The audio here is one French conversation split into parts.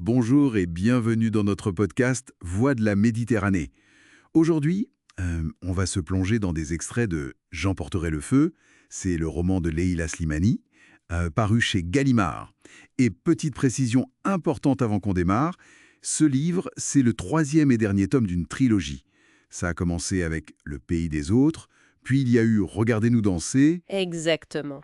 Bonjour et bienvenue dans notre podcast Voix de la Méditerranée. Aujourd'hui, on va se plonger dans des extraits de J'emporterai le feu, c'est le roman de Leila Slimani, paru chez Gallimard. Et petite précision importante avant qu'on démarre, ce livre, c'est le troisième et dernier tome d'une trilogie. Ça a commencé avec Le pays des autres, puis il y a eu Regardez-nous danser. Exactement.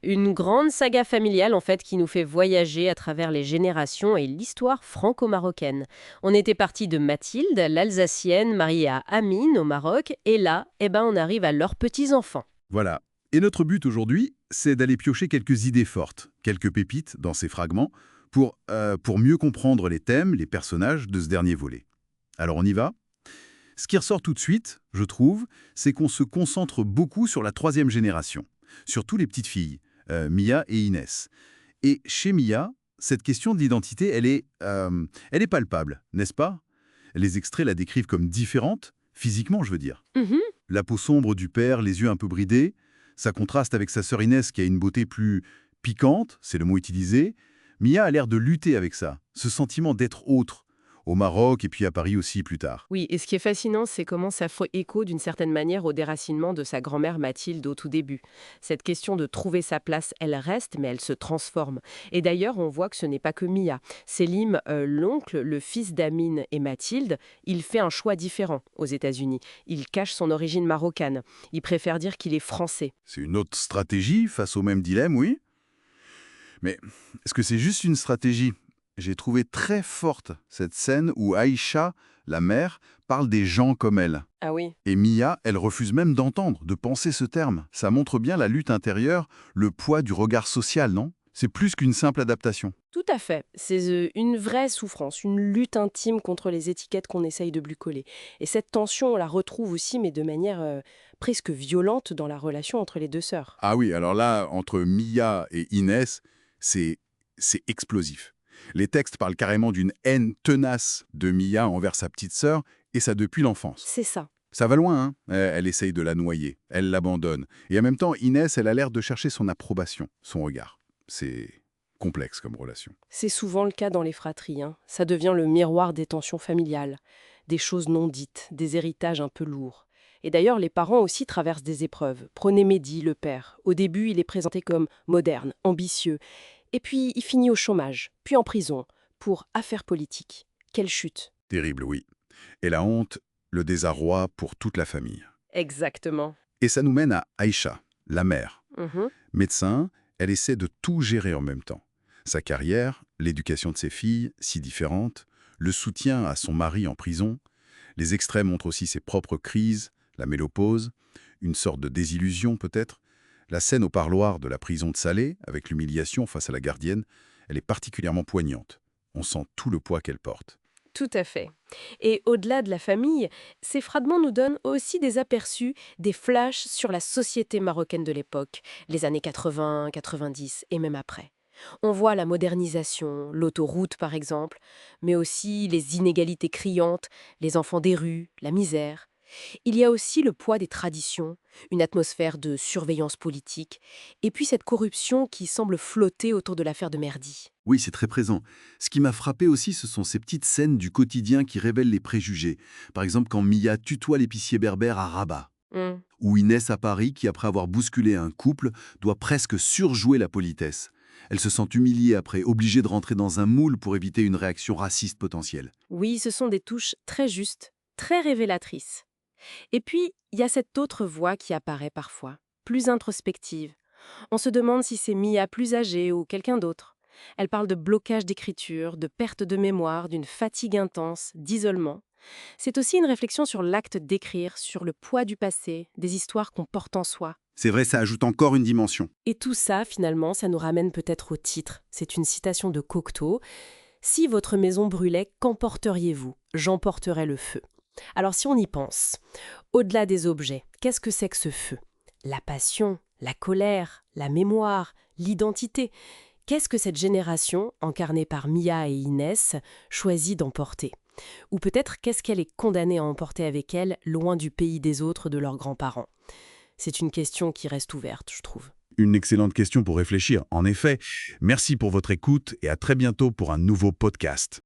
Une grande saga familiale en fait qui nous fait voyager à travers les générations et l'histoire franco-marocaine. On était parti de Mathilde, l'Alsacienne, mariée à Amine au Maroc, et là, on arrive à leurs petits-enfants. Voilà. Et notre but aujourd'hui, c'est d'aller piocher quelques idées fortes, quelques pépites dans ces fragments, pour mieux comprendre les thèmes, les personnages de ce dernier volet. Alors on y va? Ce qui ressort tout de suite, je trouve, c'est qu'on se concentre beaucoup sur la troisième génération, surtout les petites filles, Mia et Inès. Et chez Mia, cette question de l'identité, elle est palpable, n'est-ce pas? Les extraits la décrivent comme différente, physiquement je veux dire. Mhm. La peau sombre du père, les yeux un peu bridés, ça contraste avec sa sœur Inès qui a une beauté plus piquante, c'est le mot utilisé. Mia a l'air de lutter avec ça, ce sentiment d'être autre, au Maroc et puis à Paris aussi plus tard. Oui, et ce qui est fascinant, c'est comment ça fait écho d'une certaine manière au déracinement de sa grand-mère Mathilde au tout début. Cette question de trouver sa place, elle reste, mais elle se transforme. Et d'ailleurs, on voit que ce n'est pas que Mia. Selim, l'oncle, le fils d'Amine et Mathilde, il fait un choix différent aux États-Unis. Il cache son origine marocaine. Il préfère dire qu'il est français. C'est une autre stratégie face au même dilemme, oui. Mais est-ce que c'est juste une stratégie? J'ai trouvé très forte cette scène où Aïcha, la mère, parle des gens comme elle. Ah oui. Et Mia, elle refuse même d'entendre, de penser ce terme. Ça montre bien la lutte intérieure, le poids du regard social, non? C'est plus qu'une simple adaptation. Tout à fait. C'est une vraie souffrance, une lutte intime contre les étiquettes qu'on essaye de lui coller. Et cette tension, on la retrouve aussi, mais de manière presque violente dans la relation entre les deux sœurs. Ah oui, alors là, entre Mia et Inès, c'est c'est explosif. Les textes parlent carrément d'une haine tenace de Mia envers sa petite sœur, et ça depuis l'enfance. C'est ça. Ça va loin, hein. Elle essaye de la noyer, elle l'abandonne. Et en même temps, Inès, elle a l'air de chercher son approbation, son regard. C'est complexe comme relation. C'est souvent le cas dans les fratries, hein. Ça devient le miroir des tensions familiales, des choses non dites, des héritages un peu lourds. Et d'ailleurs, les parents aussi traversent des épreuves. Prenez Mehdi, le père. Au début, il est présenté comme moderne, ambitieux. Et puis, il finit au chômage, puis en prison, pour affaires politiques. Quelle chute. Terrible, oui. Et la honte, le désarroi pour toute la famille. Exactement. Et ça nous mène à Aïcha, la mère. Mhm. Médecin, elle essaie de tout gérer en même temps. Sa carrière, l'éducation de ses filles, si différentes, le soutien à son mari en prison. Les extraits montrent aussi ses propres crises, la ménopause, une sorte de désillusion peut-être. La scène au parloir de la prison de Salé, avec l'humiliation face à la gardienne, elle est particulièrement poignante. On sent tout le poids qu'elle porte. Tout à fait. Et au-delà de la famille, ces fragments nous donnent aussi des aperçus, des flashs sur la société marocaine de l'époque, les années 80, 90 et même après. On voit la modernisation, l'autoroute par exemple, mais aussi les inégalités criantes, les enfants des rues, la misère. Il y a aussi le poids des traditions, une atmosphère de surveillance politique, et puis cette corruption qui semble flotter autour de l'affaire de Merdi. Oui, c'est très présent. Ce qui m'a frappé aussi, ce sont ces petites scènes du quotidien qui révèlent les préjugés. Par exemple, quand Mia tutoie l'épicier berbère à Rabat. Hmm. Ou Inès à Paris, qui après avoir bousculé un couple, doit presque surjouer la politesse. Elle se sent humiliée après, obligée de rentrer dans un moule pour éviter une réaction raciste potentielle. Oui, ce sont des touches très justes, très révélatrices. Et puis, il y a cette autre voix qui apparaît parfois, plus introspective. On se demande si c'est Mia plus âgée ou quelqu'un d'autre. Elle parle de blocage d'écriture, de perte de mémoire, d'une fatigue intense, d'isolement. C'est aussi une réflexion sur l'acte d'écrire, sur le poids du passé, des histoires qu'on porte en soi. C'est vrai, ça ajoute encore une dimension. Et tout ça, finalement, ça nous ramène peut-être au titre. C'est une citation de Cocteau. Si votre maison brûlait, qu'emporteriez-vous? J'emporterais le feu. Alors si on y pense, au-delà des objets, qu'est-ce que c'est que ce feu? La passion, la colère, la mémoire, l'identité. Qu'est-ce que cette génération, incarnée par Mia et Inès, choisit d'emporter? Ou peut-être qu'est-ce qu'elle est condamnée à emporter avec elle, loin du pays des autres de leurs grands-parents? C'est une question qui reste ouverte, je trouve. Une excellente question pour réfléchir, en effet. Merci pour votre écoute et à très bientôt pour un nouveau podcast.